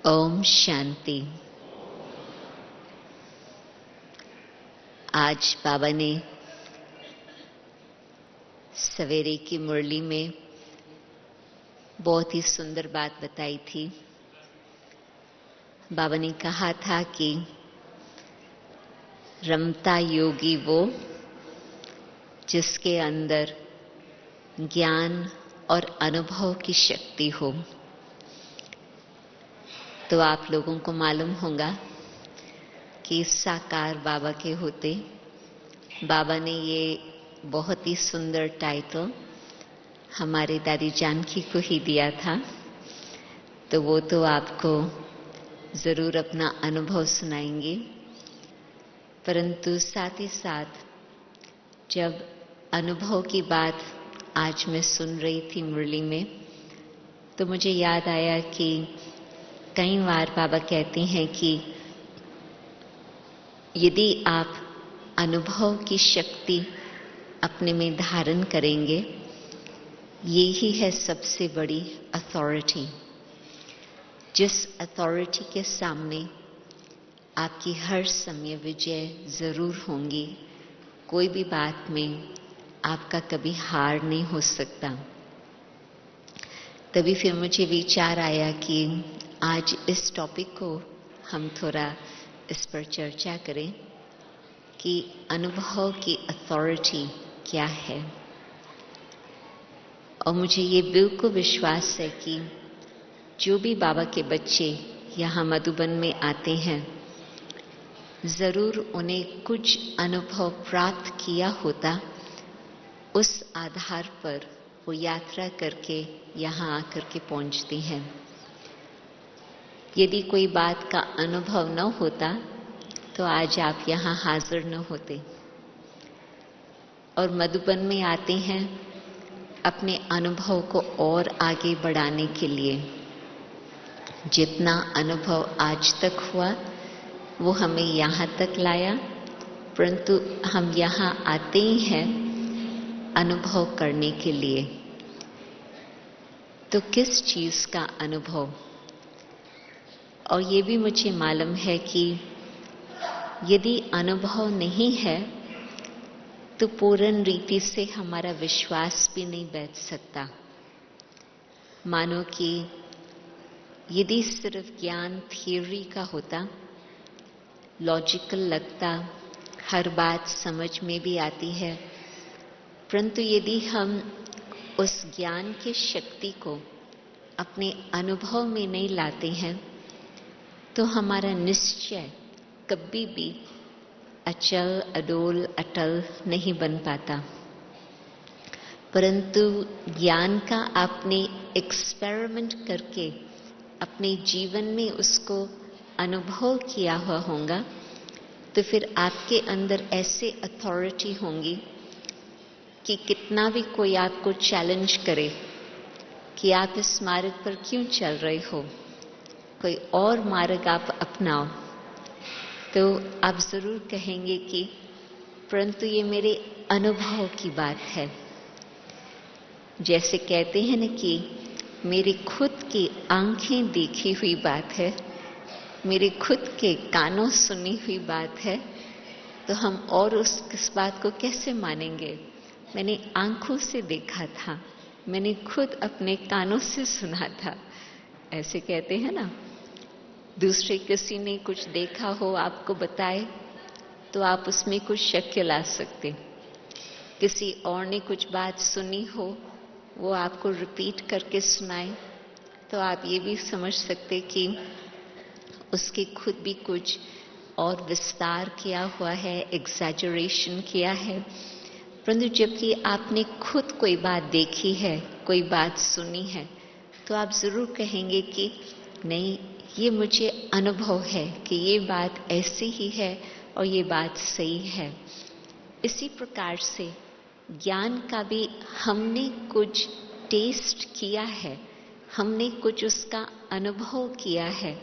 ओम शांति। आज बाबा ने सवेरे की मुरली में बहुत ही सुंदर बात बताई थी। बाबा ने कहा था कि रमता योगी वो जिसके अंदर ज्ञान और अनुभव की शक्ति हो। तो आप लोगों को मालूम होगा कि साकार बाबा के होते बाबा ने ये बहुत ही सुंदर टाइटल हमारे दादी जानकी को ही दिया था। तो वो तो आपको जरूर अपना अनुभव सुनाएंगे, परंतु साथ ही साथ जब अनुभव की बात आज मैं सुन रही थी मुरली में, तो मुझे याद आया कि कई बार बाबा कहते हैं कि यदि आप अनुभव की शक्ति अपने में धारण करेंगे, ये ही है सबसे बड़ी अथॉरिटी। जिस अथॉरिटी के सामने आपकी हर समय विजय जरूर होंगी, कोई भी बात में आपका कभी हार नहीं हो सकता। तभी फिर मुझे विचार आया कि आज इस टॉपिक को हम थोड़ा इस पर चर्चा करें कि अनुभव की अथॉरिटी क्या है। और मुझे ये बिल्कुल विश्वास है कि जो भी बाबा के बच्चे यहाँ मधुबन में आते हैं, जरूर उन्हें कुछ अनुभव प्राप्त किया होता। उस आधार पर वो यात्रा करके यहाँ आकर के पहुँचते हैं। यदि कोई बात का अनुभव न होता तो आज आप यहाँ हाजिर न होते। और मधुबन में आते हैं अपने अनुभव को और आगे बढ़ाने के लिए। जितना अनुभव आज तक हुआ वो हमें यहाँ तक लाया, परंतु हम यहाँ आते ही हैं अनुभव करने के लिए। तो किस चीज का अनुभव? और ये भी मुझे मालूम है कि यदि अनुभव नहीं है तो पूर्ण रीति से हमारा विश्वास भी नहीं बैठ सकता। मानो कि यदि सिर्फ ज्ञान थियोरी का होता, लॉजिकल लगता, हर बात समझ में भी आती है, परंतु यदि हम उस ज्ञान की शक्ति को अपने अनुभव में नहीं लाते हैं तो हमारा निश्चय कभी भी अचल, अडोल, अटल नहीं बन पाता। परंतु ज्ञान का आपने एक्सपेरिमेंट करके अपने जीवन में उसको अनुभव किया हुआ होगा, तो फिर आपके अंदर ऐसे अथॉरिटी होंगी कि कितना भी कोई आपको चैलेंज करे कि आप इस मार्ग पर क्यों चल रहे हो, कोई और मार्ग आप अपनाओ, तो आप जरूर कहेंगे कि परंतु ये मेरे अनुभव की बात है। जैसे कहते हैं ना कि मेरी खुद की आंखें देखी हुई बात है, मेरे खुद के कानों सुनी हुई बात है, तो हम और इस बात को कैसे मानेंगे? मैंने आंखों से देखा था, मैंने खुद अपने कानों से सुना था। ऐसे कहते हैं ना। दूसरे किसी ने कुछ देखा हो, आपको बताए, तो आप उसमें कुछ शक ला सकते। किसी और ने कुछ बात सुनी हो, वो आपको रिपीट करके सुनाए, तो आप ये भी समझ सकते कि उसके खुद भी कुछ और विस्तार किया हुआ है, एग्जैजरेशन किया है। परंतु जबकि आपने खुद कोई बात देखी है, कोई बात सुनी है, तो आप जरूर कहेंगे कि नहीं, ये मुझे अनुभव है कि ये बात ऐसी ही है और ये बात सही है। इसी प्रकार से ज्ञान का भी हमने कुछ टेस्ट किया है, हमने कुछ उसका अनुभव किया है,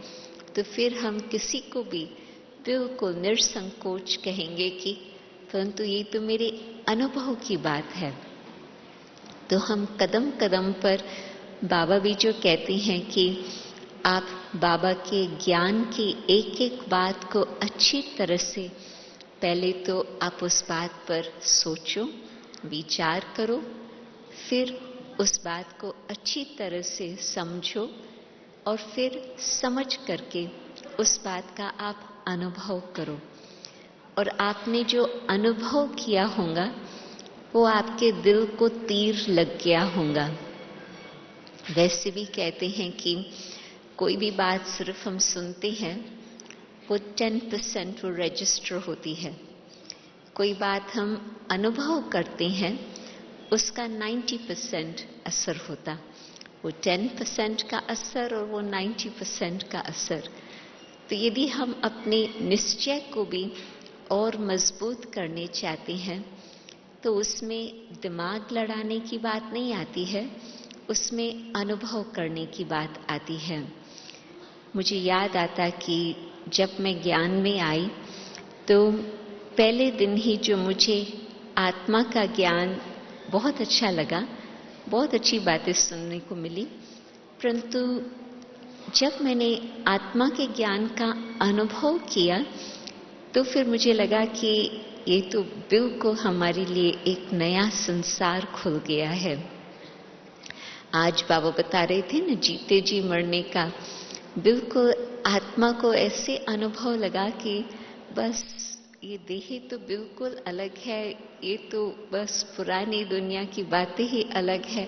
तो फिर हम किसी को भी बिल्कुल निसंकोच कहेंगे कि परंतु ये तो मेरे अनुभव की बात है। तो हम कदम कदम पर बाबा भी जो कहते हैं कि आप बाबा के ज्ञान की एक एक बात को अच्छी तरह से पहले तो आप उस बात पर सोचो, विचार करो, फिर उस बात को अच्छी तरह से समझो और फिर समझ करके उस बात का आप अनुभव करो। और आपने जो अनुभव किया होगा वो आपके दिल को तीर लग गया होगा। वैसे भी कहते हैं कि कोई भी बात सिर्फ हम सुनते हैं वो 10% वो रजिस्टर होती है। कोई बात हम अनुभव करते हैं उसका 90% असर होता। वो 10% का असर और वो 90% का असर। तो यदि हम अपने निश्चय को भी और मजबूत करने चाहते हैं तो उसमें दिमाग लड़ाने की बात नहीं आती है, उसमें अनुभव करने की बात आती है। मुझे याद आता कि जब मैं ज्ञान में आई तो पहले दिन ही जो मुझे आत्मा का ज्ञान बहुत अच्छा लगा, बहुत अच्छी बातें सुनने को मिली, परंतु जब मैंने आत्मा के ज्ञान का अनुभव किया तो फिर मुझे लगा कि ये तो बिल्कुल हमारे लिए एक नया संसार खुल गया है। आज बाबा बता रहे थे ना, जीते जी मरने का, बिल्कुल आत्मा को ऐसे अनुभव लगा कि बस ये देह तो बिल्कुल अलग है, ये तो बस पुरानी दुनिया की बातें ही अलग है,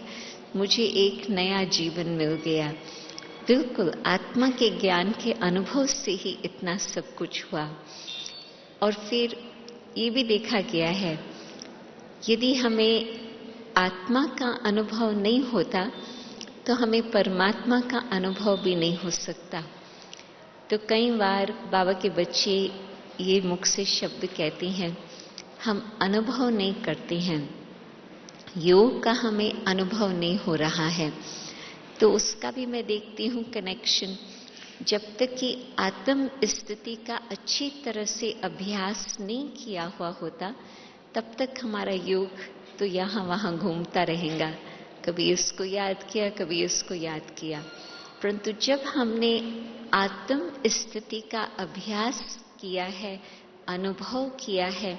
मुझे एक नया जीवन मिल गया। बिल्कुल आत्मा के ज्ञान के अनुभव से ही इतना सब कुछ हुआ। और फिर ये भी देखा गया है, यदि हमें आत्मा का अनुभव नहीं होता तो हमें परमात्मा का अनुभव भी नहीं हो सकता। तो कई बार बाबा के बच्चे ये मुख से शब्द कहते हैं, हम अनुभव नहीं करते हैं, योग का हमें अनुभव नहीं हो रहा है। तो उसका भी मैं देखती हूँ कनेक्शन। जब तक कि आत्म स्थिति का अच्छी तरह से अभ्यास नहीं किया हुआ होता तब तक हमारा योग तो यहाँ वहाँ घूमता रहेगा, कभी इसको याद किया, कभी इसको याद किया। परंतु जब हमने आत्म स्थिति का अभ्यास किया है, अनुभव किया है,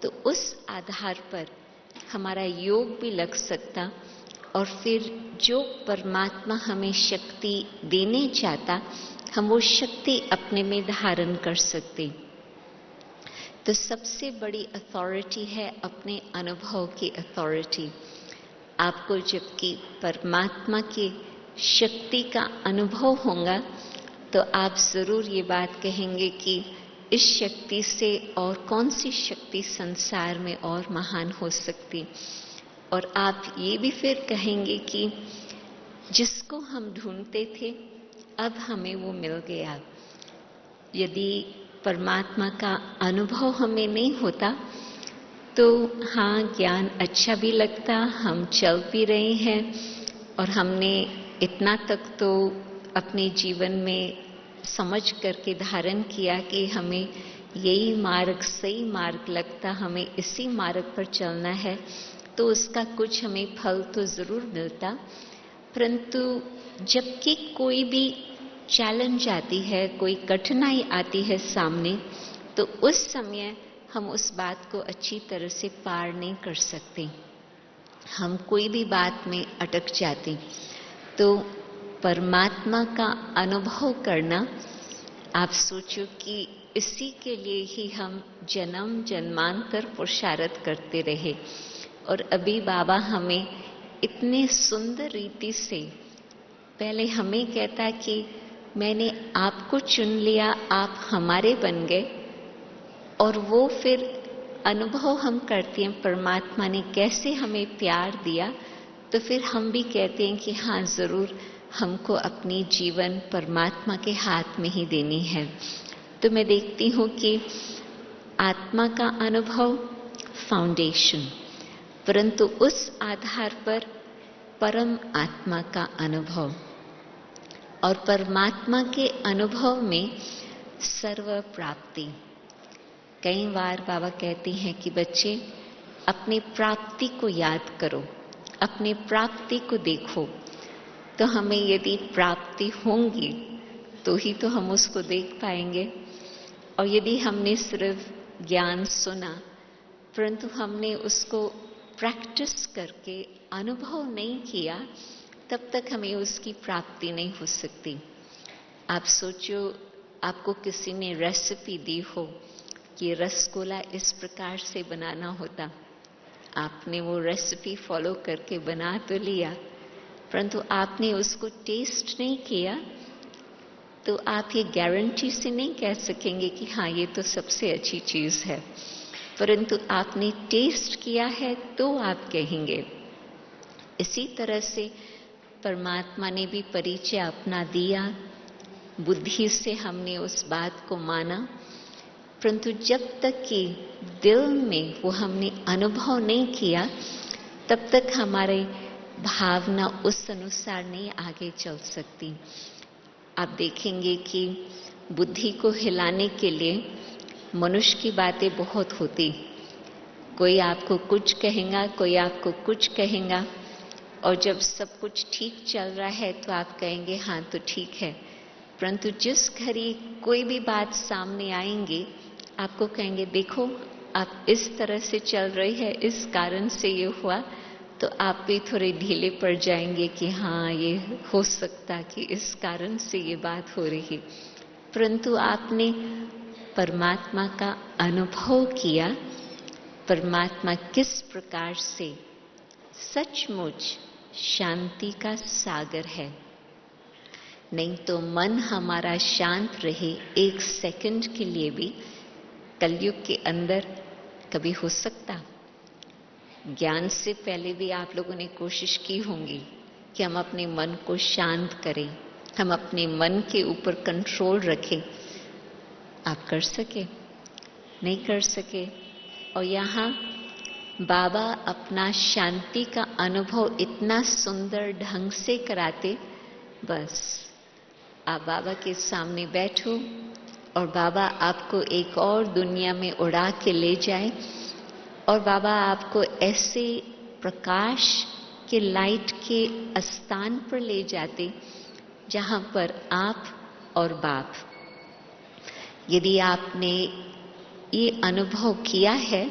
तो उस आधार पर हमारा योग भी लग सकता और फिर जो परमात्मा हमें शक्ति देने चाहता हम वो शक्ति अपने में धारण कर सकते। तो सबसे बड़ी अथॉरिटी है अपने अनुभव की अथॉरिटी। आपको जबकि परमात्मा की शक्ति का अनुभव होगा तो आप जरूर ये बात कहेंगे कि इस शक्ति से और कौन सी शक्ति संसार में और महान हो सकती। और आप ये भी फिर कहेंगे कि जिसको हम ढूंढते थे अब हमें वो मिल गया। यदि परमात्मा का अनुभव हमें नहीं होता तो हाँ, ज्ञान अच्छा भी लगता, हम चल भी रहे हैं और हमने इतना तक तो अपने जीवन में समझ करके धारण किया कि हमें यही मार्ग सही मार्ग लगता, हमें इसी मार्ग पर चलना है, तो उसका कुछ हमें फल तो जरूर मिलता। परंतु जबकि कोई भी चैलेंज आती है, कोई कठिनाई आती है सामने, तो उस समय हम उस बात को अच्छी तरह से पार नहीं कर सकते, हम कोई भी बात में अटक जाते। तो परमात्मा का अनुभव करना, आप सोचो कि इसी के लिए ही हम जन्म जन्मांतर पुरुषार्थ करते रहे और अभी बाबा हमें इतने सुंदर रीति से पहले हमें कहता कि मैंने आपको चुन लिया, आप हमारे बन गए, और वो फिर अनुभव हम करते हैं परमात्मा ने कैसे हमें प्यार दिया, तो फिर हम भी कहते हैं कि हाँ जरूर हमको अपनी जीवन परमात्मा के हाथ में ही देनी है। तो मैं देखती हूँ कि आत्मा का अनुभव फाउंडेशन, परंतु उस आधार पर परम आत्मा का अनुभव, और परमात्मा के अनुभव में सर्व प्राप्ति। कई बार बाबा कहते हैं कि बच्चे अपनी प्राप्ति को याद करो, अपनी प्राप्ति को देखो, तो हमें यदि प्राप्ति होंगी तो ही तो हम उसको देख पाएंगे। और यदि हमने सिर्फ ज्ञान सुना परंतु हमने उसको प्रैक्टिस करके अनुभव नहीं किया, तब तक हमें उसकी प्राप्ति नहीं हो सकती। आप सोचो, आपको किसी ने रेसिपी दी हो कि रसगुल्ला इस प्रकार से बनाना होता, आपने वो रेसिपी फॉलो करके बना तो लिया, परंतु आपने उसको टेस्ट नहीं किया, तो आप ये गारंटी से नहीं कह सकेंगे कि हाँ ये तो सबसे अच्छी चीज है। परंतु आपने टेस्ट किया है तो आप कहेंगे। इसी तरह से परमात्मा ने भी परिचय अपना दिया, बुद्धि से हमने उस बात को माना, परंतु जब तक कि दिल में वो हमने अनुभव नहीं किया, तब तक हमारी भावना उस अनुसार नहीं आगे चल सकती। आप देखेंगे कि बुद्धि को हिलाने के लिए मनुष्य की बातें बहुत होती, कोई आपको कुछ कहेगा, कोई आपको कुछ कहेगा, और जब सब कुछ ठीक चल रहा है तो आप कहेंगे हाँ तो ठीक है, परंतु जिस घड़ी कोई भी बात सामने आएंगे आपको कहेंगे देखो आप इस तरह से चल रही है, इस कारण से ये हुआ, तो आप भी थोड़े ढीले पड़ जाएंगे कि हाँ ये हो सकता कि इस कारण से ये बात हो रही। परंतु आपने परमात्मा का अनुभव किया, परमात्मा किस प्रकार से सचमुच शांति का सागर है। नहीं तो मन हमारा शांत रहे एक सेकंड के लिए भी कलयुग के अंदर कभी हो सकता? ज्ञान से पहले भी आप लोगों ने कोशिश की होंगी कि हम अपने मन को शांत करें, हम अपने मन के ऊपर कंट्रोल रखें। आप कर सके? नहीं कर सके। और यहाँ बाबा अपना शांति का अनुभव इतना सुंदर ढंग से कराते, बस आप बाबा के सामने बैठो और बाबा आपको एक और दुनिया में उड़ा के ले जाए, और बाबा आपको ऐसे प्रकाश के लाइट के स्थान पर ले जाते जहां पर आप और बाप। यदि आपने ये अनुभव किया है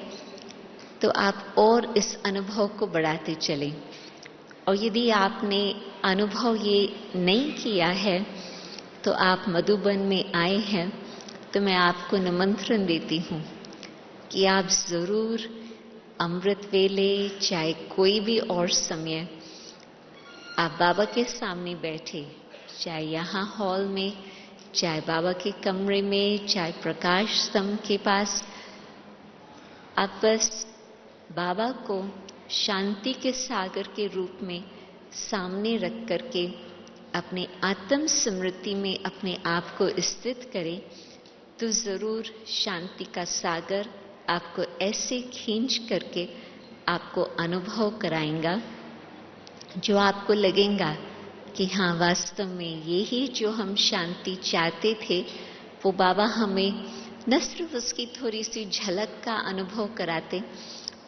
तो आप और इस अनुभव को बढ़ाते चलें, और यदि आपने अनुभव ये नहीं किया है तो आप मधुबन में आए हैं तो मैं आपको निमंत्रण देती हूँ कि आप जरूर अमृत वेले चाहे कोई भी और समय आप बाबा के सामने बैठे, चाहे यहाँ हॉल में, चाहे बाबा के कमरे में, चाहे प्रकाश स्तंभ के पास, आप बस बाबा को शांति के सागर के रूप में सामने रख करके अपने आत्म स्मृति में अपने आप को स्थित करें, तो जरूर शांति का सागर आपको ऐसे खींच करके आपको अनुभव कराएगा जो आपको लगेगा कि हाँ वास्तव में यही जो हम शांति चाहते थे वो बाबा हमें न सिर्फ उसकी थोड़ी सी झलक का अनुभव कराते,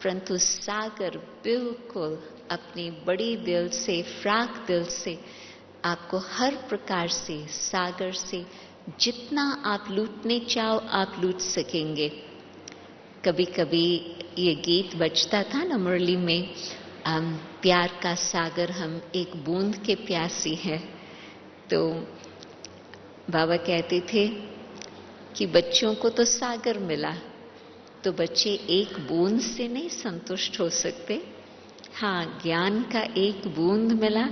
परंतु सागर बिल्कुल अपने बड़ी दिल से, फ्राक दिल से आपको हर प्रकार से सागर से जितना आप लूटने चाहो आप लूट सकेंगे। कभी कभी ये गीत बजता था ना मुरली में, प्यार का सागर हम एक बूंद के प्यासी हैं, तो बाबा कहते थे कि बच्चों को तो सागर मिला, तो बच्चे एक बूंद से नहीं संतुष्ट हो सकते। हाँ, ज्ञान का एक बूंद मिला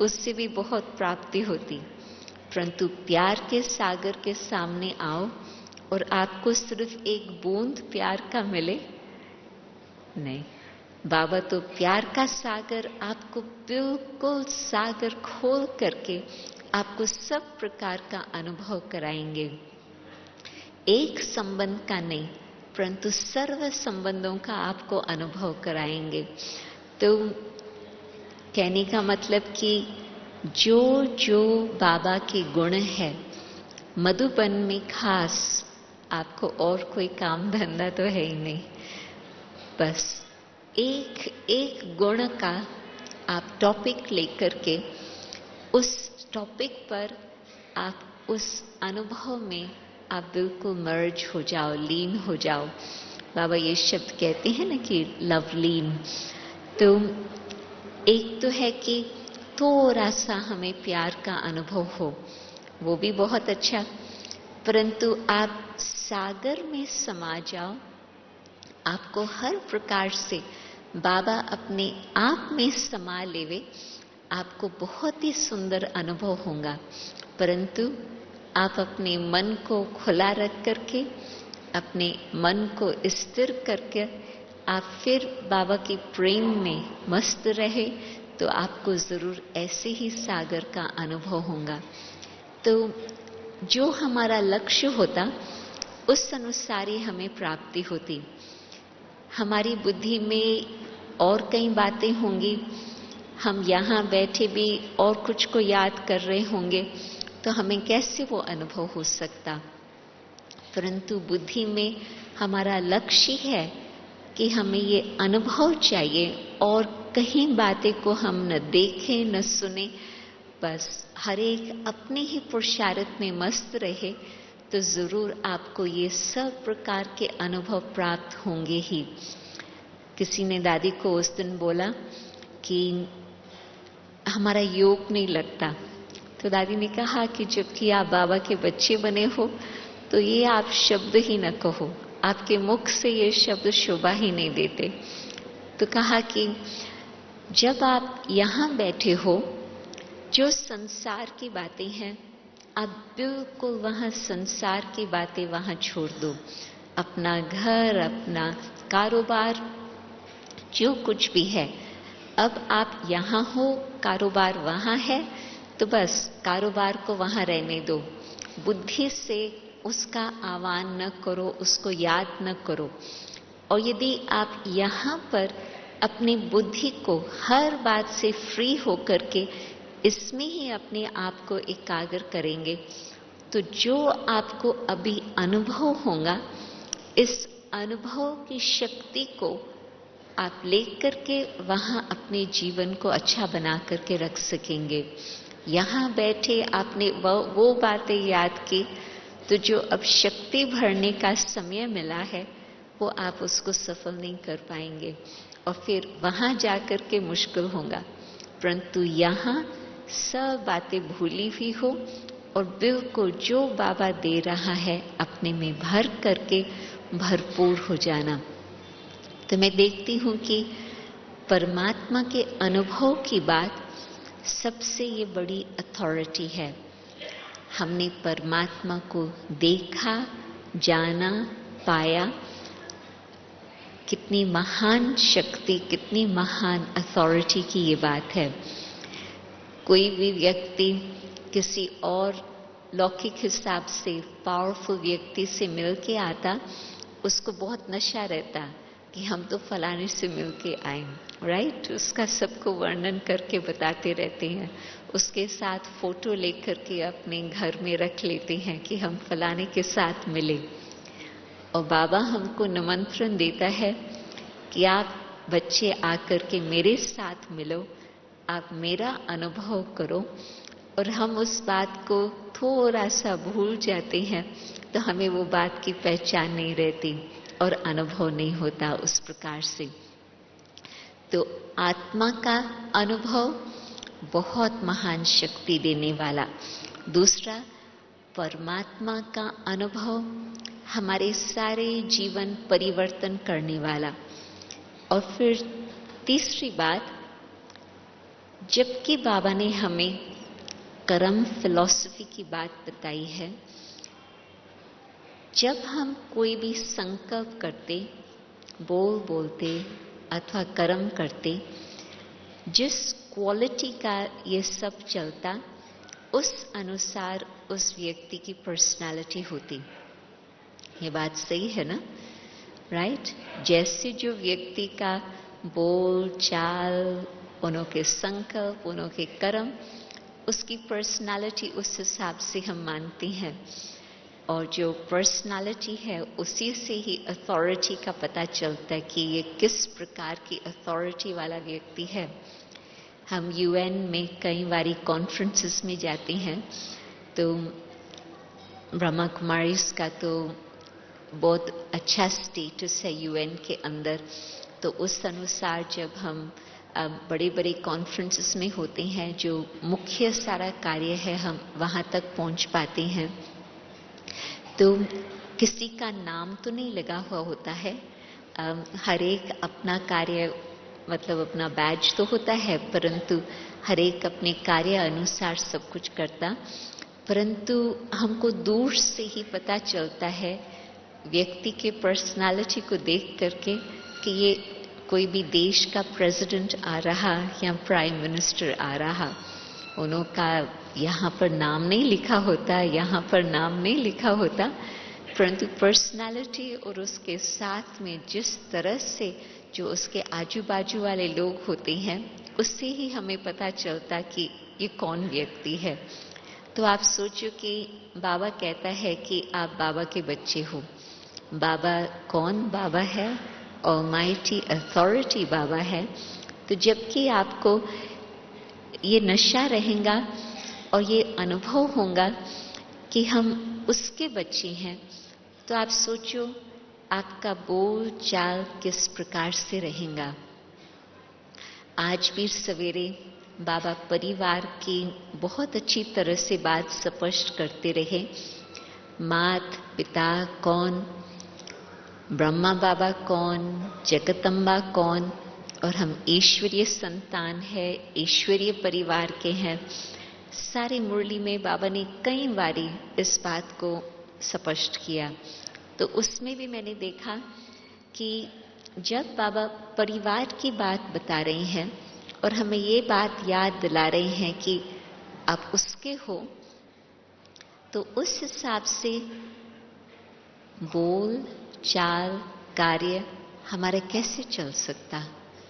उससे भी बहुत प्राप्ति होती, परंतु प्यार के सागर के सामने आओ और आपको सिर्फ एक बूंद प्यार का मिले, नहीं, बाबा तो प्यार का सागर आपको बिल्कुल सागर खोल करके आपको सब प्रकार का अनुभव कराएंगे। एक संबंध का नहीं परंतु सर्व संबंधों का आपको अनुभव कराएंगे। तो कहने का मतलब कि जो जो बाबा के गुण है मधुबन में खास, आपको और कोई काम धंधा तो है ही नहीं, बस एक एक गुण का आप टॉपिक लेकर के उस टॉपिक पर आप उस अनुभव में आप बिल्कुल मर्ज हो जाओ, लीन हो जाओ। बाबा ये शब्द कहते हैं ना कि लवलीन। तो एक तो है कि थोड़ा सा हमें प्यार का अनुभव हो, वो भी बहुत अच्छा, परंतु आप सागर में समा जाओ, आपको हर प्रकार से बाबा अपने आप में समा लेवे, आपको बहुत ही सुंदर अनुभव होगा। परंतु आप अपने मन को खुला रख करके, अपने मन को स्थिर करके आप फिर बाबा के प्रेम में मस्त रहे, तो आपको जरूर ऐसे ही सागर का अनुभव होगा। तो जो हमारा लक्ष्य होता उस अनुसार ही हमें प्राप्ति होती। हमारी बुद्धि में और कई बातें होंगी, हम यहाँ बैठे भी और कुछ को याद कर रहे होंगे, तो हमें कैसे वो अनुभव हो सकता। परंतु बुद्धि में हमारा लक्ष्य है कि हमें ये अनुभव चाहिए, और कहीं बातें को हम न देखें न सुने, बस हर एक अपने ही पुरुषार्थ में मस्त रहे, तो जरूर आपको ये सब प्रकार के अनुभव प्राप्त होंगे ही। किसी ने दादी को उस दिन बोला कि हमारा योग नहीं लगता, तो दादी ने कहा कि जबकि आप बाबा के बच्चे बने हो तो ये आप शब्द ही न कहो, आपके मुख से ये शब्द शोभा ही नहीं देते। तो कहा कि जब आप यहाँ बैठे हो, जो संसार की बातें हैं आप बिल्कुल वहाँ संसार की बातें वहाँ छोड़ दो। अपना घर, अपना कारोबार, जो कुछ भी है, अब आप यहाँ हो, कारोबार वहाँ है, तो बस कारोबार को वहाँ रहने दो। बुद्धि से उसका आह्वान न करो, उसको याद न करो। और यदि आप यहाँ पर अपनी बुद्धि को हर बात से फ्री होकर के इसमें ही अपने आप को एकाग्र करेंगे, तो जो आपको अभी अनुभव होगा, इस अनुभव की शक्ति को आप लेकर के वहाँ अपने जीवन को अच्छा बना करके रख सकेंगे। यहाँ बैठे आपने वो बातें याद की, तो जो अब शक्ति भरने का समय मिला है वो आप उसको सफल नहीं कर पाएंगे, और फिर वहाँ जाकर के मुश्किल होगा। परंतु यहाँ सब बातें भूली हुई हो और बिल्कुल जो बाबा दे रहा है अपने में भर करके भरपूर हो जाना। तो मैं देखती हूँ कि परमात्मा के अनुभव की बात सबसे ये बड़ी अथॉरिटी है। हमने परमात्मा को देखा, जाना, पाया, कितनी महान शक्ति, कितनी महान अथॉरिटी की ये बात है। कोई भी व्यक्ति किसी और लौकिक हिसाब से पावरफुल व्यक्ति से मिल के आता, उसको बहुत नशा रहता कि हम तो फलाने से मिल के आए, राइट। उसका सबको वर्णन करके बताते रहते हैं, उसके साथ फोटो लेकर के अपने घर में रख लेते हैं कि हम फलाने के साथ मिले। और बाबा हमको निमंत्रण देता है कि आप बच्चे आकर के मेरे साथ मिलो, आप मेरा अनुभव करो। और हम उस बात को थोड़ा सा भूल जाते हैं, तो हमें वो बात की पहचान नहीं रहती और अनुभव नहीं होता उस प्रकार से। तो आत्मा का अनुभव बहुत महान शक्ति देने वाला। दूसरा, परमात्मा का अनुभव हमारे सारे जीवन परिवर्तन करने वाला। और फिर तीसरी बात, जबकि बाबा ने हमें कर्म फिलॉसफी की बात बताई है, जब हम कोई भी संकल्प करते, बोलते अथवा कर्म करते, जिस क्वालिटी का ये सब चलता, उस अनुसार उस व्यक्ति की पर्सनालिटी होती। ये बात सही है ना, राइट। जैसे जो व्यक्ति का बोल चाल, उनके संकल्प, उनके कर्म, उसकी पर्सनालिटी उस हिसाब से हम मानते हैं। और जो पर्सनालिटी है उसी से ही अथॉरिटी का पता चलता है कि ये किस प्रकार की अथॉरिटी वाला व्यक्ति है। हम यूएन में कई बारी कॉन्फ्रेंसेस में जाते हैं, तो ब्रह्मा कुमारीज का तो बहुत अच्छा स्टेटस है यूएन के अंदर। तो उस अनुसार जब हम बड़े बड़े कॉन्फ्रेंसेस में होते हैं, जो मुख्य सारा कार्य है हम वहां तक पहुंच पाते हैं। तो किसी का नाम तो नहीं लगा हुआ होता है, हर एक अपना कार्य मतलब अपना बैज तो होता है, परंतु हर एक अपने कार्य अनुसार सब कुछ करता। परंतु हमको दूर से ही पता चलता है व्यक्ति के पर्सनालिटी को देख करके कि ये कोई भी देश का प्रेसिडेंट आ रहा या प्राइम मिनिस्टर आ रहा, उनका यहाँ पर नाम नहीं लिखा होता, यहाँ पर नाम नहीं लिखा होता, परंतु पर्सनालिटी और उसके साथ में जिस तरह से जो उसके आजू बाजू वाले लोग होते हैं, उससे ही हमें पता चलता कि ये कौन व्यक्ति है। तो आप सोचो कि बाबा कहता है कि आप बाबा के बच्चे हो। बाबा कौन बाबा है? ऑलमाइटी अथॉरिटी बाबा है। तो जबकि आपको ये नशा रहेगा और ये अनुभव होगा कि हम उसके बच्चे हैं, तो आप सोचो आपका बोल चाल किस प्रकार से रहेगा। आज भी सवेरे बाबा परिवार की बहुत अच्छी तरह से बात स्पष्ट करते रहे। मात पिता कौन, ब्रह्मा बाबा कौन, जगदम्बा कौन, और हम ईश्वरीय संतान है, ईश्वरीय परिवार के हैं। सारे मुरली में बाबा ने कई बारी इस बात को स्पष्ट किया। तो उसमें भी मैंने देखा कि जब बाबा परिवार की बात बता रहे हैं और हमें ये बात याद दिला रहे हैं कि आप उसके हो, तो उस हिसाब से बोल चाल कार्य हमारे कैसे चल सकता,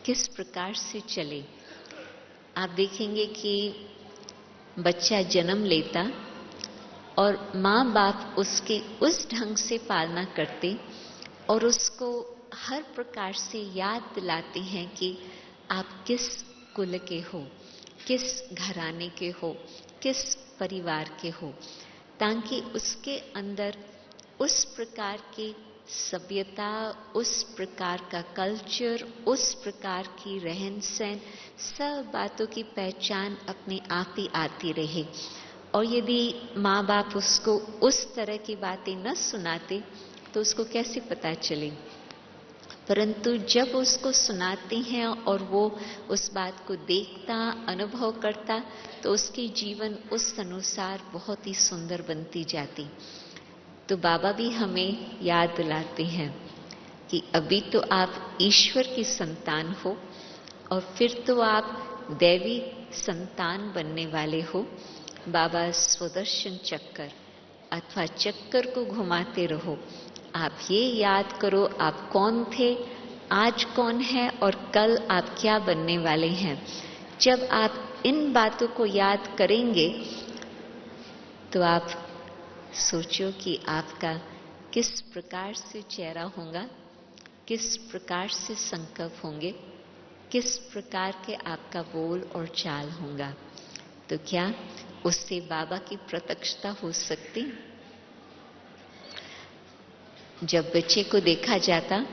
किस प्रकार से चले। आप देखेंगे कि बच्चा जन्म लेता और माँ बाप उसकी उस ढंग से पालना करते और उसको हर प्रकार से याद दिलाते हैं कि आप किस कुल के हो, किस घराने के हो, किस परिवार के हो, ताकि उसके अंदर उस प्रकार की सभ्यता, उस प्रकार का कल्चर, उस प्रकार की रहन सहन, सब बातों की पहचान अपने आप ही आती रहे। और यदि माँ बाप उसको उस तरह की बातें न सुनाते तो उसको कैसे पता चले। परंतु जब उसको सुनाते हैं और वो उस बात को देखता, अनुभव करता, तो उसकी जीवन उस अनुसार बहुत ही सुंदर बनती जाती। तो बाबा भी हमें याद दिलाते हैं कि अभी तो आप ईश्वर की संतान हो और फिर तो आप दैवी संतान बनने वाले हो। बाबा स्वदर्शन चक्कर अथवा चक्कर को घुमाते रहो। आप ये याद करो आप कौन थे, आज कौन है और कल आप क्या बनने वाले हैं। जब आप इन बातों को याद करेंगे तो आप सोचो कि आपका किस प्रकार से चेहरा होगा, किस प्रकार से संकल्प होंगे, किस प्रकार के आपका बोल और चाल होगा। तो क्या उससे बाबा की प्रत्यक्षता हो सकती? जब बच्चे को देखा जाता,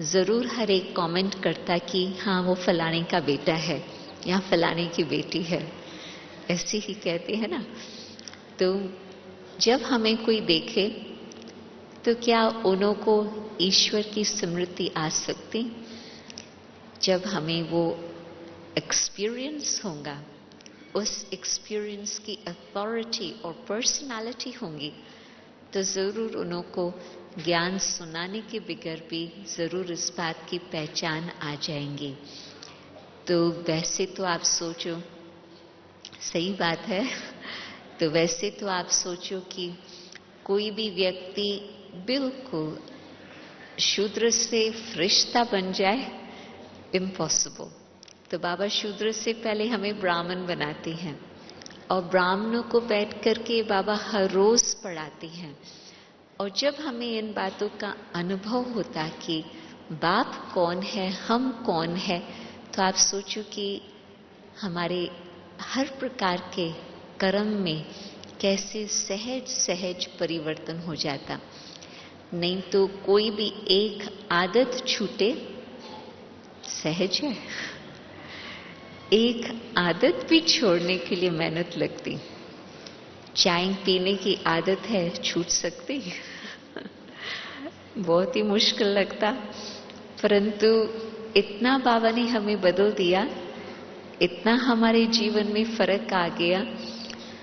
जरूर हर एक कमेंट करता कि हाँ वो फलाने का बेटा है या फलाने की बेटी है, ऐसे ही कहते हैं ना। तो जब हमें कोई देखे तो क्या उन्हों को ईश्वर की स्मृति आ सकती? जब हमें वो एक्सपीरियंस होगा, उस एक्सपीरियंस की अथॉरिटी और पर्सनालिटी होंगी, तो जरूर उन्हों को ज्ञान सुनाने के बगैर भी जरूर इस बात की पहचान आ जाएंगी। तो वैसे तो आप सोचो, सही बात है, तो वैसे तो आप सोचो कि कोई भी व्यक्ति बिल्कुल शूद्र से फरिश्ता बन जाए, इम्पॉसिबल। तो बाबा शूद्र से पहले हमें ब्राह्मण बनाते हैं और ब्राह्मणों को बैठ करके बाबा हर रोज पढ़ाते हैं। और जब हमें इन बातों का अनुभव होता कि बाप कौन है, हम कौन है, तो आप सोचो कि हमारे हर प्रकार के कर्म में कैसे सहज सहज परिवर्तन हो जाता। नहीं तो कोई भी एक आदत छूटे सहज है, एक आदत भी छोड़ने के लिए मेहनत लगती। चाय पीने की आदत है, छूट सकती बहुत ही मुश्किल लगता, परंतु इतना बाबा ने हमें बदल दिया, इतना हमारे जीवन में फर्क आ गया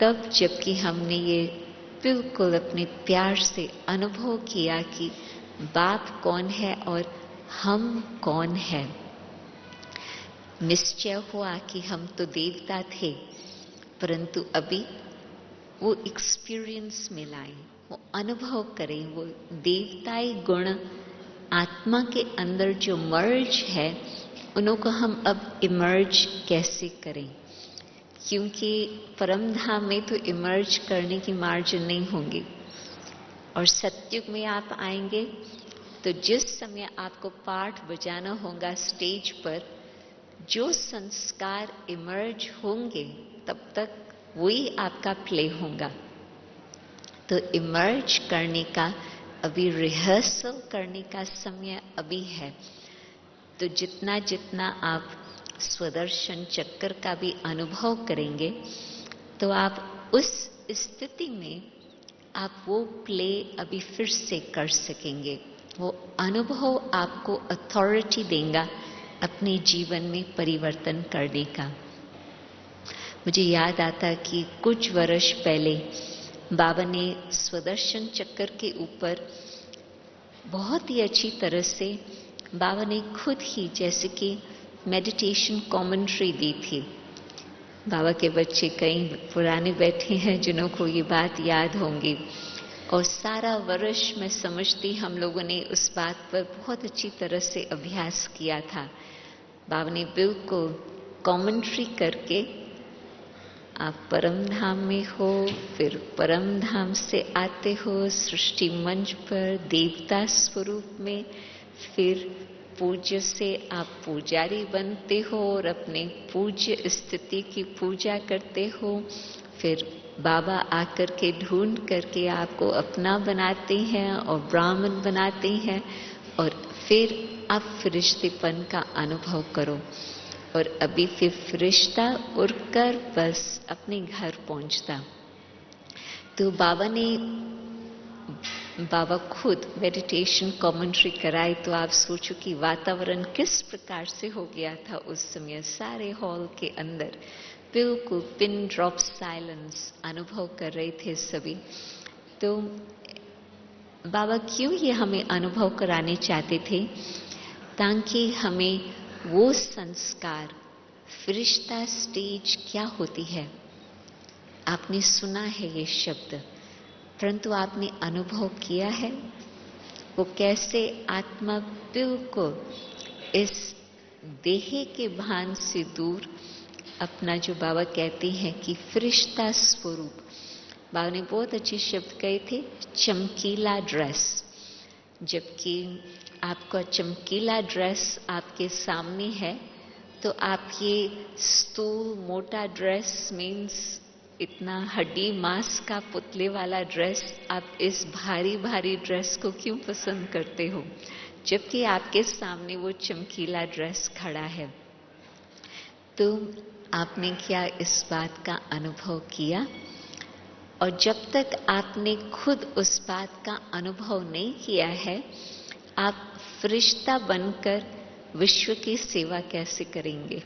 तब जबकि हमने ये बिल्कुल अपने प्यार से अनुभव किया कि बाप कौन है और हम कौन है। निश्चय हुआ कि हम तो देवता थे, परंतु अभी वो एक्सपीरियंस में लाएं, वो अनुभव करें, वो देवताई गुण आत्मा के अंदर जो मर्ज है उनको को हम अब इमर्ज कैसे करें, क्योंकि परम धाम में तो इमर्ज करने की मार्जिन नहीं होंगी। और सतयुग में आप आएंगे तो जिस समय आपको पाठ बजाना होगा स्टेज पर, जो संस्कार इमर्ज होंगे तब तक वही आपका प्ले होगा। तो इमर्ज करने का अभी रिहर्सल करने का समय अभी है। तो जितना जितना आप स्वदर्शन चक्र का भी अनुभव करेंगे तो आप उस स्थिति में आप वो प्ले अभी फिर से कर सकेंगे। वो अनुभव आपको अथॉरिटी देगा अपने जीवन में परिवर्तन करने का। मुझे याद आता कि कुछ वर्ष पहले बाबा ने स्वदर्शन चक्र के ऊपर बहुत ही अच्छी तरह से बाबा ने खुद ही जैसे कि मेडिटेशन कमेंट्री दी थी। बाबा के बच्चे कई पुराने बैठे हैं जिन्हों ये बात याद होंगी, और सारा वर्ष मैं समझती हम लोगों ने उस बात पर बहुत अच्छी तरह से अभ्यास किया था। बाबा ने बिल्कुल कमेंट्री करके आप परम धाम में हो, फिर परम धाम से आते हो सृष्टि मंच पर देवता स्वरूप में, फिर पूज्य से आप पुजारी बनते हो और अपने पूज्य स्थिति की पूजा करते हो, फिर बाबा आकर के ढूंढ करके आपको अपना बनाते हैं और ब्राह्मण बनाते हैं, और फिर आप फरिश्तेपन का अनुभव करो। और अभी फिर फरिश्ता उड़कर बस अपने घर पहुंचता। तो बाबा खुद मेडिटेशन कमेंट्री कराए, तो आप सोचो कि वातावरण किस प्रकार से हो गया था उस समय। सारे हॉल के अंदर बिल्कुल पिन ड्रॉप साइलेंस अनुभव कर रहे थे सभी। तो बाबा क्यों ये हमें अनुभव कराने चाहते थे? ताकि हमें वो संस्कार, फरिश्ता स्टेज क्या होती है, आपने सुना है ये शब्द, परंतु आपने अनुभव किया है वो कैसे आत्मा बिल्कुल इस देह के भान से दूर अपना, जो बाबा कहते हैं कि फरिश्ता स्वरूप, बाबा ने बहुत अच्छे शब्द कहे थे, चमकीला ड्रेस। जबकि आपका चमकीला ड्रेस आपके सामने है तो आप ये स्थूल मोटा ड्रेस मीन्स इतना हड्डी मांस का पुतले वाला ड्रेस, आप इस भारी भारी ड्रेस को क्यों पसंद करते हो, जबकि आपके सामने वो चमकीला ड्रेस खड़ा है। तो आपने क्या इस बात का अनुभव किया? और जब तक आपने खुद उस बात का अनुभव नहीं किया है, आप फरिश्ता बनकर विश्व की सेवा कैसे करेंगे?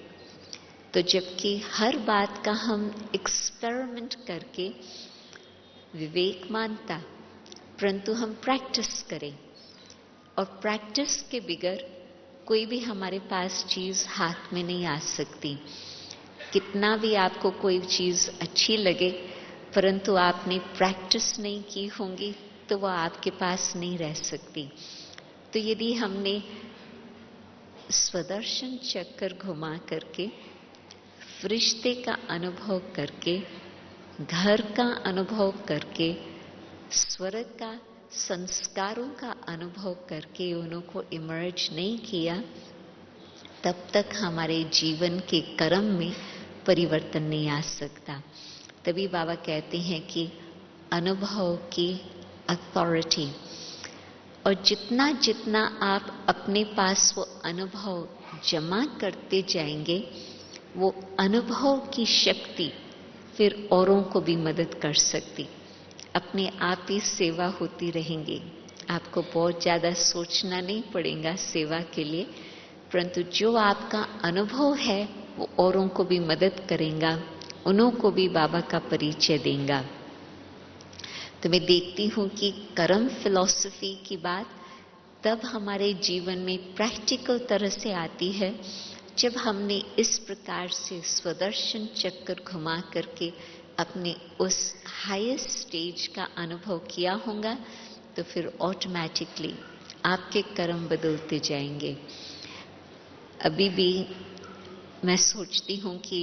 तो जबकि हर बात का हम एक्सपेरिमेंट करके विवेक मानता, परंतु हम प्रैक्टिस करें, और प्रैक्टिस के बगैर कोई भी हमारे पास चीज हाथ में नहीं आ सकती। कितना भी आपको कोई चीज अच्छी लगे, परंतु आपने प्रैक्टिस नहीं की होंगी तो वह आपके पास नहीं रह सकती। तो यदि हमने स्वदर्शन चक्कर घुमा करके, फरिश्ते का अनुभव करके, घर का अनुभव करके, स्वर्ग का संस्कारों का अनुभव करके उनको इमर्ज नहीं किया, तब तक हमारे जीवन के कर्म में परिवर्तन नहीं आ सकता। तभी बाबा कहते हैं कि अनुभव की अथॉरिटी, और जितना जितना आप अपने पास वो अनुभव जमा करते जाएंगे, वो अनुभव की शक्ति फिर औरों को भी मदद कर सकती, अपने आप ही सेवा होती रहेंगी। आपको बहुत ज़्यादा सोचना नहीं पड़ेगा सेवा के लिए, परंतु जो आपका अनुभव है वो औरों को भी मदद करेगा, उन्हों को भी बाबा का परिचय देगा। तो मैं देखती हूँ कि कर्म फिलॉसफी की बात तब हमारे जीवन में प्रैक्टिकल तरह से आती है जब हमने इस प्रकार से स्वदर्शन चक्कर घुमा करके अपने उस हाईएस्ट स्टेज का अनुभव किया होगा, तो फिर ऑटोमेटिकली आपके कर्म बदलते जाएंगे। अभी भी मैं सोचती हूँ कि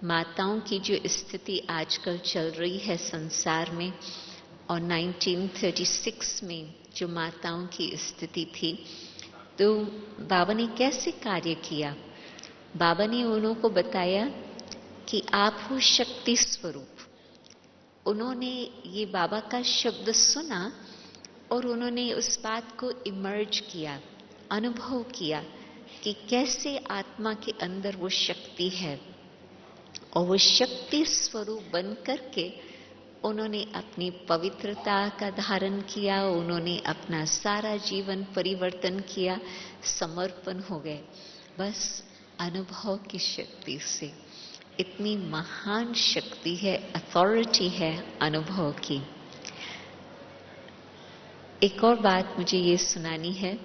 माताओं की जो स्थिति आजकल चल रही है संसार में, और 1936 में जो माताओं की स्थिति थी, तो बाबा ने कैसे कार्य किया। बाबा ने उन्हों को बताया कि आप हो शक्ति स्वरूप। उन्होंने ये बाबा का शब्द सुना और उन्होंने उस बात को इमर्ज किया, अनुभव किया कि कैसे आत्मा के अंदर वो शक्ति है, और वो शक्ति स्वरूप बन करके उन्होंने अपनी पवित्रता का धारण किया, उन्होंने अपना सारा जीवन परिवर्तन किया, समर्पण हो गए बस अनुभव की शक्ति से। इतनी महान शक्ति है, अथॉरिटी है अनुभव की। एक और बात मुझे ये सुनानी है,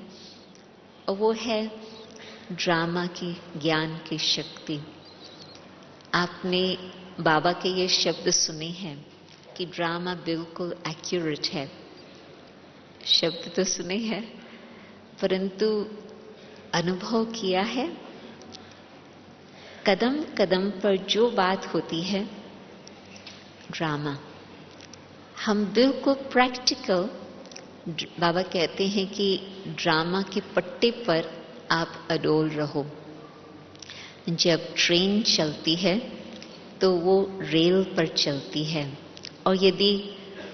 और वो है ड्रामा की ज्ञान की शक्ति। आपने बाबा के ये शब्द सुने हैं कि ड्रामा बिल्कुल एक्यूरेट है। शब्द तो सुने हैं, परंतु अनुभव किया है। कदम कदम पर जो बात होती है ड्रामा, हम बिल्कुल प्रैक्टिकल, बाबा कहते हैं कि ड्रामा के पट्टे पर आप अडोल रहो। जब ट्रेन चलती है तो वो रेल पर चलती है, और यदि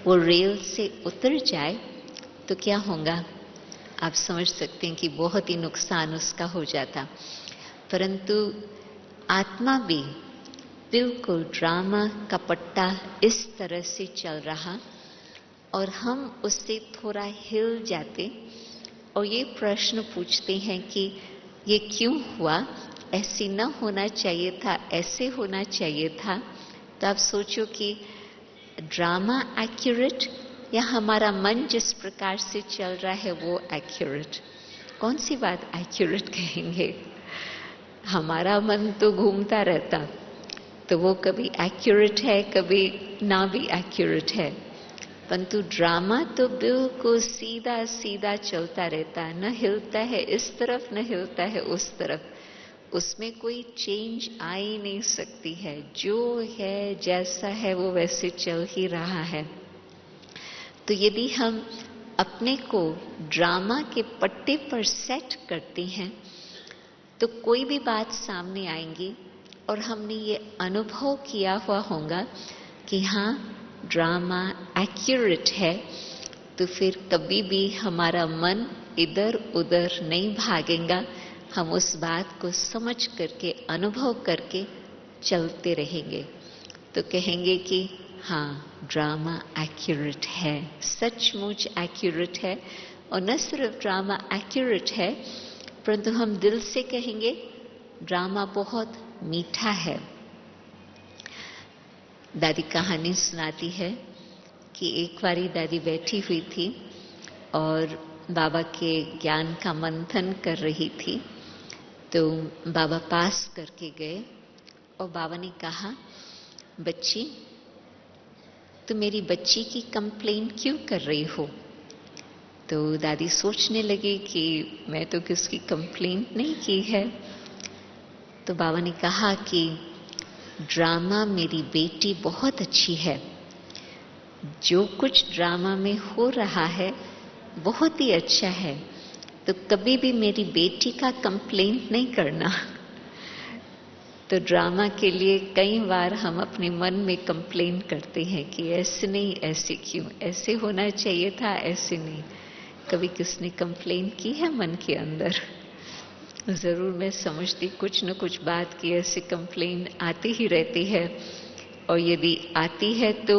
वो रेल से उतर जाए तो क्या होगा, आप समझ सकते हैं कि बहुत ही नुकसान उसका हो जाता। परंतु आत्मा भी बिल्कुल ड्रामा का पट्टा इस तरह से चल रहा, और हम उससे थोड़ा हिल जाते और ये प्रश्न पूछते हैं कि ये क्यों हुआ, ऐसे न होना चाहिए था, ऐसे होना चाहिए था। तो आप सोचो कि ड्रामा एक्यूरेट या हमारा मन जिस प्रकार से चल रहा है वो एक्यूरेट? कौन सी बात एक्यूरेट कहेंगे? हमारा मन तो घूमता रहता, तो वो कभी एक्यूरेट है, कभी ना भी एक्यूरेट है। परंतु ड्रामा तो बिल्कुल सीधा सीधा चलता रहता है, न हिलता है इस तरफ न हिलता है उस तरफ। उसमें कोई चेंज आ ही नहीं सकती है, जो है जैसा है वो वैसे चल ही रहा है। तो यदि हम अपने को ड्रामा के पट्टे पर सेट करते हैं तो कोई भी बात सामने आएंगी और हमने ये अनुभव किया हुआ होगा कि हाँ ड्रामा एक्यूरेट है, तो फिर कभी भी हमारा मन इधर उधर नहीं भागेगा। हम उस बात को समझ करके अनुभव करके चलते रहेंगे, तो कहेंगे कि हाँ ड्रामा एक्यूरेट है, सचमुच एक्यूरेट है। और न सिर्फ ड्रामा एक्यूरेट है, परंतु हम दिल से कहेंगे ड्रामा बहुत मीठा है। दादी कहानी सुनाती है कि एक बारी दादी बैठी हुई थी और बाबा के ज्ञान का मंथन कर रही थी। तो बाबा पास करके गए और बाबा ने कहा, बच्ची तुम मेरी बच्ची की कंप्लेंट क्यों कर रही हो? तो दादी सोचने लगी कि मैं तो किसकी कंप्लेंट नहीं की है। तो बाबा ने कहा कि ड्रामा मेरी बेटी बहुत अच्छी है, जो कुछ ड्रामा में हो रहा है बहुत ही अच्छा है, तो कभी भी मेरी बेटी का कंप्लेंट नहीं करना। तो ड्रामा के लिए कई बार हम अपने मन में कंप्लेन करते हैं कि ऐसे नहीं, ऐसे क्यों, ऐसे होना चाहिए था, ऐसे नहीं। कभी किसने कंप्लेन की है मन के अंदर? जरूर मैं समझती कुछ न कुछ बात की ऐसी कंप्लेन आती ही रहती है। और यदि आती है तो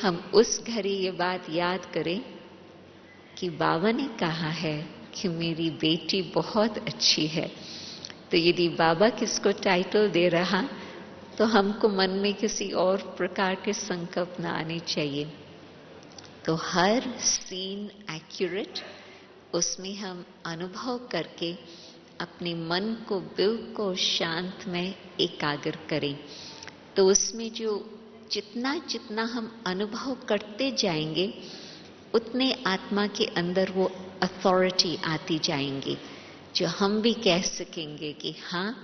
हम उस घड़ी ये बात याद करें कि बाबा ने कहा है कि मेरी बेटी बहुत अच्छी है। तो यदि बाबा किसको टाइटल दे रहा तो हमको मन में किसी और प्रकार के संकल्प न आने चाहिए। तो हर सीन एक्यूरेट, उसमें हम अनुभव करके अपने मन को बिल्कुल शांत में एकाग्र करें। तो उसमें जो जितना जितना हम अनुभव करते जाएंगे उतने आत्मा के अंदर वो अथॉरिटी आती जाएंगी, जो हम भी कह सकेंगे कि हाँ,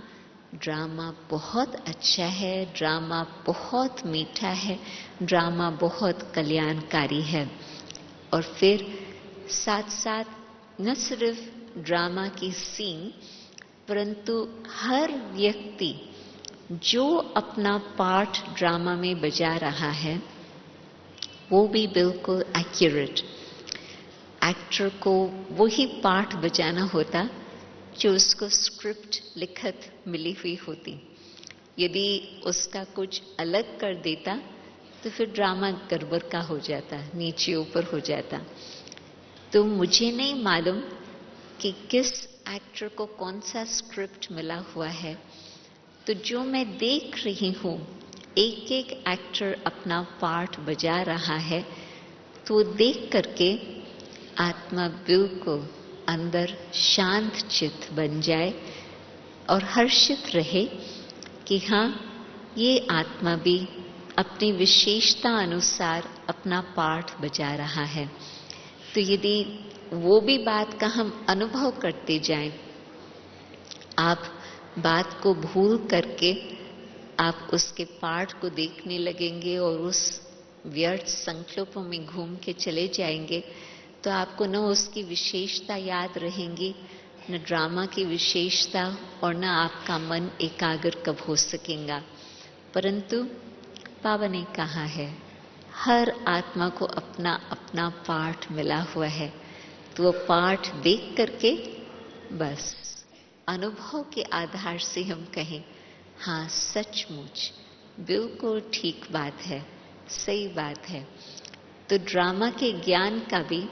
ड्रामा बहुत अच्छा है, ड्रामा बहुत मीठा है, ड्रामा बहुत कल्याणकारी है। और फिर साथ साथ न सिर्फ ड्रामा की सीन, परंतु हर व्यक्ति जो अपना पार्ट ड्रामा में बजा रहा है वो भी बिल्कुल एक्यूरेट। एक्टर को वही पार्ट बजाना होता जो उसको स्क्रिप्ट लिखत मिली हुई होती। यदि उसका कुछ अलग कर देता तो फिर ड्रामा गड़बड़ का हो जाता, नीचे ऊपर हो जाता। तो मुझे नहीं मालूम कि किस एक्टर को कौन सा स्क्रिप्ट मिला हुआ है। तो जो मैं देख रही हूँ एक एक एक्टर अपना पार्ट बजा रहा है, तो देख करके आत्मा बिल्कुल अंदर शांत चित्त बन जाए और हर्षित रहे कि हाँ, ये आत्मा भी अपनी विशेषता अनुसार अपना पार्ट बजा रहा है। तो यदि वो भी बात का हम अनुभव करते जाएं, आप बात को भूल करके आप उसके पार्ट को देखने लगेंगे और उस व्यर्थ संकल्पों में घूम के चले जाएंगे, तो आपको न उसकी विशेषता याद रहेंगी, न ड्रामा की विशेषता, और न आपका मन एकाग्र कब हो सकेगा। परंतु बाबा ने कहा है हर आत्मा को अपना अपना पार्ट मिला हुआ है, तो वो पार्ट देख करके बस अनुभव के आधार से हम कहें हाँ, सचमुच बिल्कुल ठीक बात है, सही बात है। तो ड्रामा के ज्ञान का भी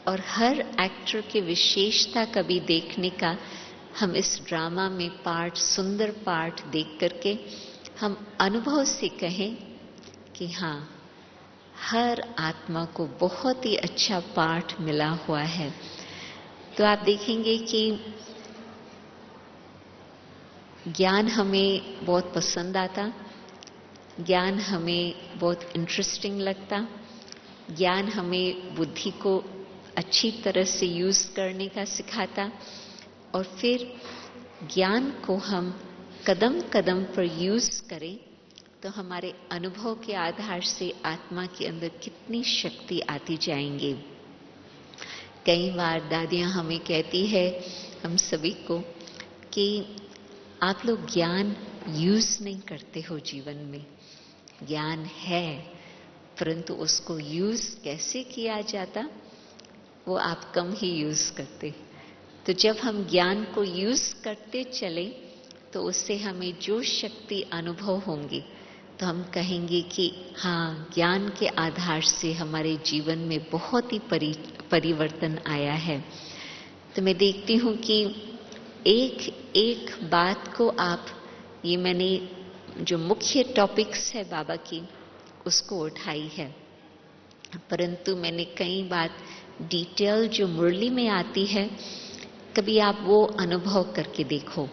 और हर एक्टर के विशेषता का भी देखने का हम इस ड्रामा में पार्ट, सुंदर पार्ट देख करके हम अनुभव से कहें कि हाँ, हर आत्मा को बहुत ही अच्छा पार्ट मिला हुआ है। तो आप देखेंगे कि ज्ञान हमें बहुत पसंद आता, ज्ञान हमें बहुत इंटरेस्टिंग लगता, ज्ञान हमें बुद्धि को अच्छी तरह से यूज करने का सिखाता, और फिर ज्ञान को हम कदम कदम पर यूज करें तो हमारे अनुभव के आधार से आत्मा के अंदर कितनी शक्ति आती जाएंगी। कई बार दादियां हमें कहती है, हम सभी को, कि आप लोग ज्ञान यूज नहीं करते हो जीवन में। ज्ञान है परंतु उसको यूज कैसे किया जाता वो आप कम ही यूज करते। तो जब हम ज्ञान को यूज करते चले तो उससे हमें जो शक्ति अनुभव होंगी तो हम कहेंगे कि हाँ, ज्ञान के आधार से हमारे जीवन में बहुत ही परिवर्तन आया है। तो मैं देखती हूँ कि एक एक बात को आप, ये मैंने जो मुख्य टॉपिक्स है बाबा की उसको उठाई है, परंतु मैंने कई बात डिटेल जो मुरली में आती है, कभी आप वो अनुभव करके देखो।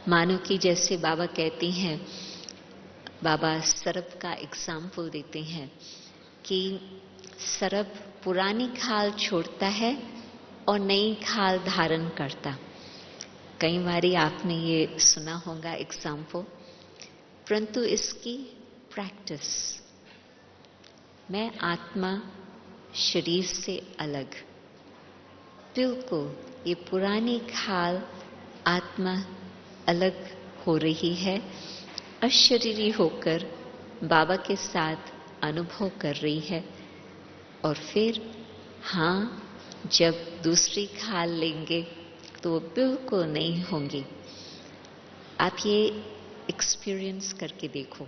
मानो कि जैसे बाबा कहती हैं, बाबा सरप का एग्जाम्पल देते हैं कि सरप पुरानी खाल छोड़ता है और नई खाल धारण करता। कई बारी आपने ये सुना होगा एग्जाम्पल, परंतु इसकी प्रैक्टिस, मैं आत्मा शरीर से अलग, बिल्कुल ये पुरानी खाल आत्मा अलग हो रही है, अशरीरी होकर बाबा के साथ अनुभव कर रही है। और फिर हाँ, जब दूसरी खाल लेंगे तो वो बिल्कुल नहीं होंगी। आप ये एक्सपीरियंस करके देखो।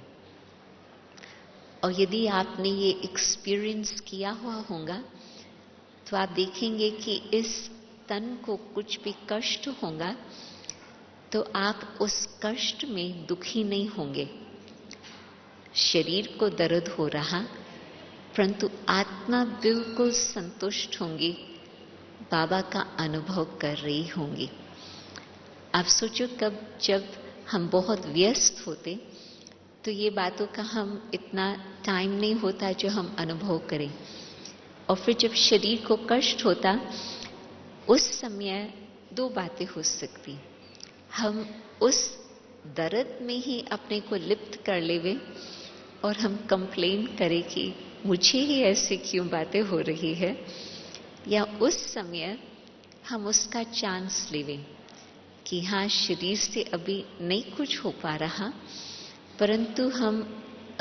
और यदि आपने ये एक्सपीरियंस किया हुआ होगा तो आप देखेंगे कि इस तन को कुछ भी कष्ट होगा तो आप उस कष्ट में दुखी नहीं होंगे। शरीर को दर्द हो रहा, परंतु आत्मा बिल्कुल संतुष्ट होंगी, बाबा का अनुभव कर रही होंगी। आप सोचो, कब जब हम बहुत व्यस्त होते तो ये बातों का हम इतना टाइम नहीं होता जो हम अनुभव करें। और फिर जब शरीर को कष्ट होता, उस समय दो बातें हो सकती। हम उस दर्द में ही अपने को लिप्त कर लेवे और हम कंप्लेन करें कि मुझे ही ऐसी क्यों बातें हो रही है, या उस समय हम उसका चांस लेवे कि हाँ, शरीर से अभी नहीं कुछ हो पा रहा, परंतु हम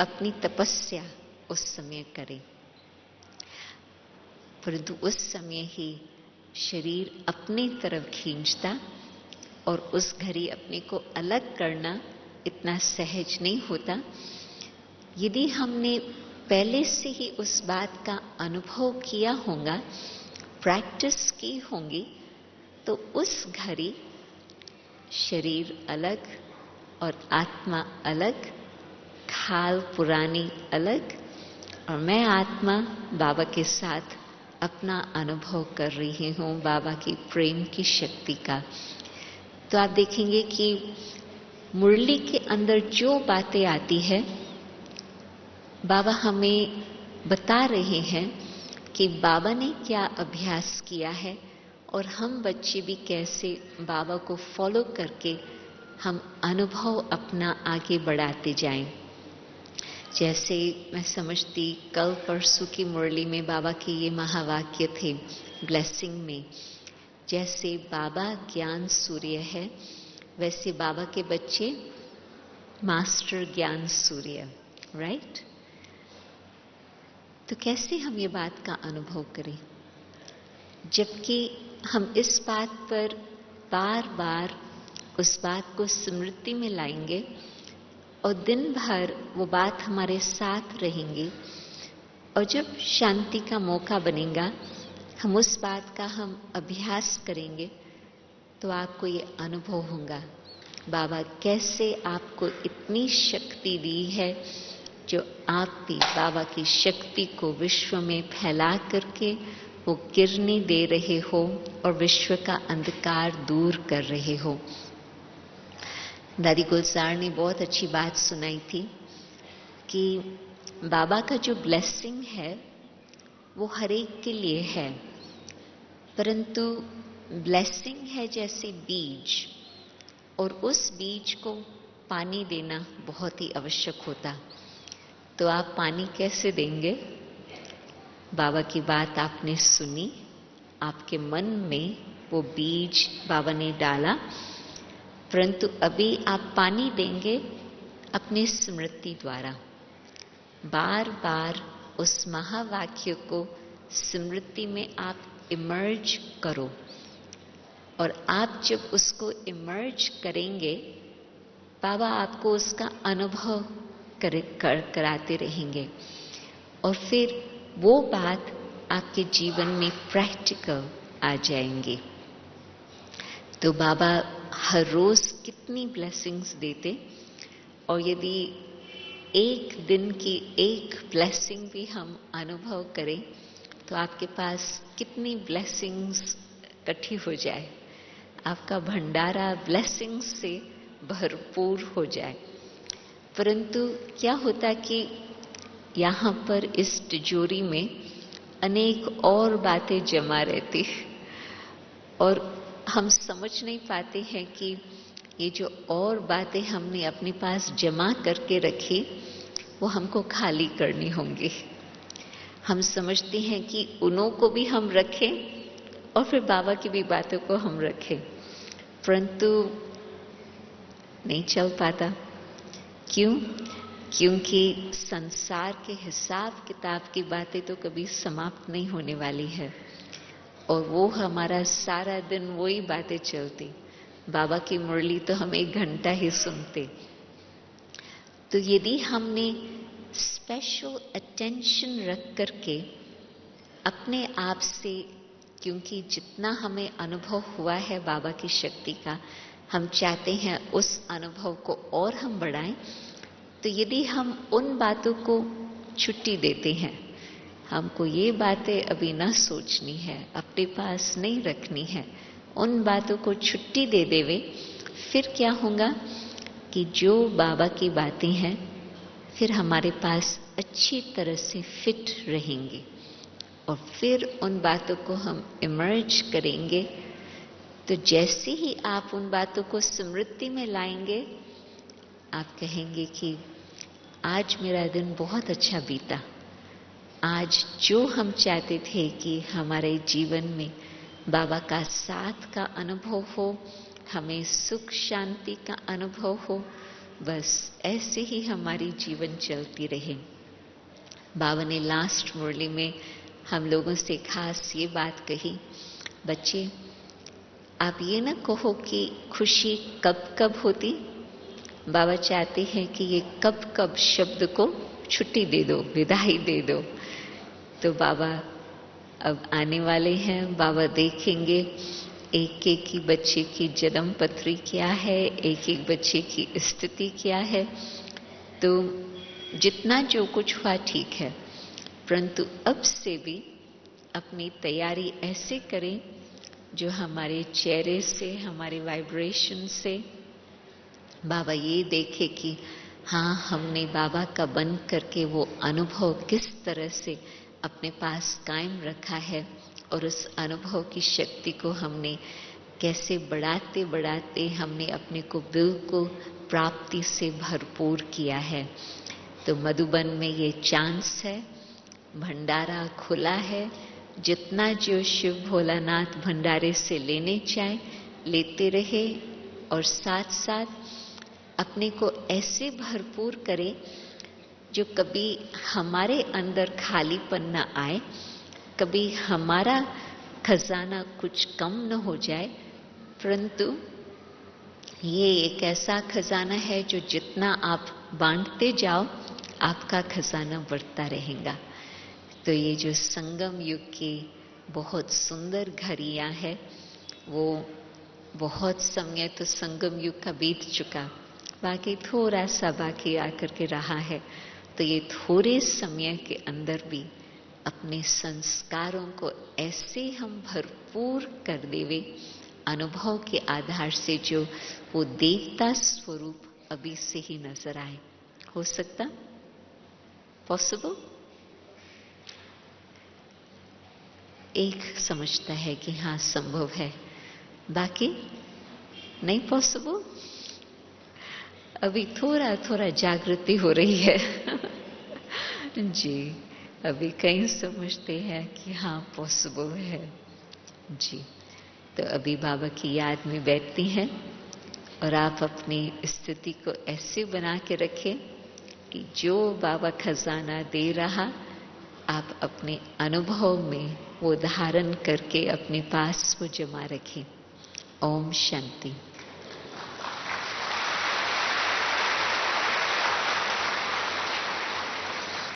अपनी तपस्या उस समय करें। परंतु उस समय ही शरीर अपनी तरफ खींचता और उस घड़ी अपने को अलग करना इतना सहज नहीं होता। यदि हमने पहले से ही उस बात का अनुभव किया होगा, प्रैक्टिस की होंगी, तो उस घड़ी शरीर अलग और आत्मा अलग, खाल पुरानी अलग, और मैं आत्मा बाबा के साथ अपना अनुभव कर रही हूँ बाबा की प्रेम की शक्ति का। तो आप देखेंगे कि मुरली के अंदर जो बातें आती है, बाबा हमें बता रहे हैं कि बाबा ने क्या अभ्यास किया है और हम बच्चे भी कैसे बाबा को फॉलो करके हम अनुभव अपना आगे बढ़ाते जाएं। जैसे मैं समझती, कल परसों की मुरली में बाबा के ये महावाक्य थे ब्लेसिंग में, जैसे बाबा ज्ञान सूर्य है, वैसे बाबा के बच्चे मास्टर ज्ञान सूर्य, राइट? तो कैसे हम ये बात का अनुभव करें, जबकि हम इस बात पर बार बार उस बात को स्मृति में लाएंगे और दिन भर वो बात हमारे साथ रहेंगी, और जब शांति का मौका बनेगा हम उस बात का हम अभ्यास करेंगे, तो आपको ये अनुभव होगा बाबा कैसे आपको इतनी शक्ति दी है, जो आप भी बाबा की शक्ति को विश्व में फैला करके वो गिरने दे रहे हो और विश्व का अंधकार दूर कर रहे हो। दादी गुलजार ने बहुत अच्छी बात सुनाई थी कि बाबा का जो ब्लेसिंग है वो हर एक के लिए है, परंतु ब्लेसिंग है जैसे बीज, और उस बीज को पानी देना बहुत ही आवश्यक होता। तो आप पानी कैसे देंगे? बाबा की बात आपने सुनी, आपके मन में वो बीज बाबा ने डाला, परंतु अभी आप पानी देंगे अपनी स्मृति द्वारा। बार बार उस महावाक्य को स्मृति में आप इमर्ज करो, और आप जब उसको इमर्ज करेंगे, बाबा आपको उसका अनुभव कराते रहेंगे, और फिर वो बात आपके जीवन में प्रैक्टिकल आ जाएंगी। तो बाबा हर रोज कितनी ब्लेसिंग्स देते, और यदि एक दिन की एक ब्लेसिंग भी हम अनुभव करें तो आपके पास कितनी ब्लेसिंग्स इकट्ठी हो जाए, आपका भंडारा ब्लेसिंग्स से भरपूर हो जाए। परंतु क्या होता कि यहाँ पर इस तिजोरी में अनेक और बातें जमा रहती, और हम समझ नहीं पाते हैं कि ये जो और बातें हमने अपने पास जमा करके रखी वो हमको खाली करनी होंगी। हम समझते हैं कि उन्हों को भी हम रखें और फिर बाबा की भी बातों को हम रखें, परंतु नहीं चल पाता। क्यों? क्योंकि संसार के हिसाब किताब की बातें तो कभी समाप्त नहीं होने वाली है, और वो हमारा सारा दिन वही बातें चलती। बाबा की मुरली तो हम 1 घंटा ही सुनते। तो यदि हमने स्पेशल अटेंशन रख करके अपने आप से, क्योंकि जितना हमें अनुभव हुआ है बाबा की शक्ति का, हम चाहते हैं उस अनुभव को और हम बढ़ाएं। तो यदि हम उन बातों को छुट्टी देते हैं, हमको ये बातें अभी ना सोचनी है, अपने पास नहीं रखनी है, उन बातों को छुट्टी दे देवे, फिर क्या होगा कि जो बाबा की बातें हैं फिर हमारे पास अच्छी तरह से फिट रहेंगी, और फिर उन बातों को हम इमर्ज करेंगे। तो जैसे ही आप उन बातों को स्मृति में लाएंगे, आप कहेंगे कि आज मेरा दिन बहुत अच्छा बीता। आज जो हम चाहते थे कि हमारे जीवन में बाबा का साथ का अनुभव हो, हमें सुख शांति का अनुभव हो, बस ऐसे ही हमारी जीवन चलती रहे। बाबा ने लास्ट मुरली में हम लोगों से खास ये बात कही, बच्चे आप ये ना कहो कि खुशी कब कब होती। बाबा चाहते हैं कि ये कब कब शब्द को छुट्टी दे दो, विदाई दे दो। तो बाबा अब आने वाले हैं, बाबा देखेंगे एक एक की बच्चे की जन्म पत्री क्या है, एक एक बच्चे की स्थिति क्या है। तो जितना जो कुछ हुआ ठीक है, परंतु अब से भी अपनी तैयारी ऐसे करें जो हमारे चेहरे से, हमारे वाइब्रेशन से बाबा ये देखे कि हाँ, हमने बाबा का बन करके वो अनुभव किस तरह से अपने पास कायम रखा है, और उस अनुभव की शक्ति को हमने कैसे बढ़ाते बढ़ाते हमने अपने को बिल्कुल प्राप्ति से भरपूर किया है। तो मधुबन में ये चांस है, भंडारा खुला है, जितना जो शिव भोलानाथ भंडारे से लेने चाहे लेते रहे, और साथ साथ अपने को ऐसे भरपूर करें जो कभी हमारे अंदर खालीपन न आए, कभी हमारा खजाना कुछ कम न हो जाए, परंतु ये एक ऐसा खजाना है जो जितना आप बांटते जाओ आपका खजाना बढ़ता रहेगा। तो ये जो संगम युग की बहुत सुंदर घड़ियां है, वो बहुत समय तो संगम युग का बीत चुका, बाकी थोड़ा सा बाकी आकर के रहा है। तो ये थोड़े समय के अंदर भी अपने संस्कारों को ऐसे हम भरपूर कर देवे, अनुभव के आधार से जो वो देवता स्वरूप अभी से ही नजर आए। हो सकता? पॉसिबल? एक समझता है कि हाँ संभव है, बाकी नहीं पॉसिबल। अभी थोड़ा थोड़ा जागृति हो रही है जी, अभी कई समझते हैं कि हाँ पॉसिबल है जी। तो अभी बाबा की याद में बैठती हैं, और आप अपनी स्थिति को ऐसे बना के रखें कि जो बाबा खजाना दे रहा, आप अपने अनुभव में वो धारण करके अपने पास वो जमा रखें। ओम शांति।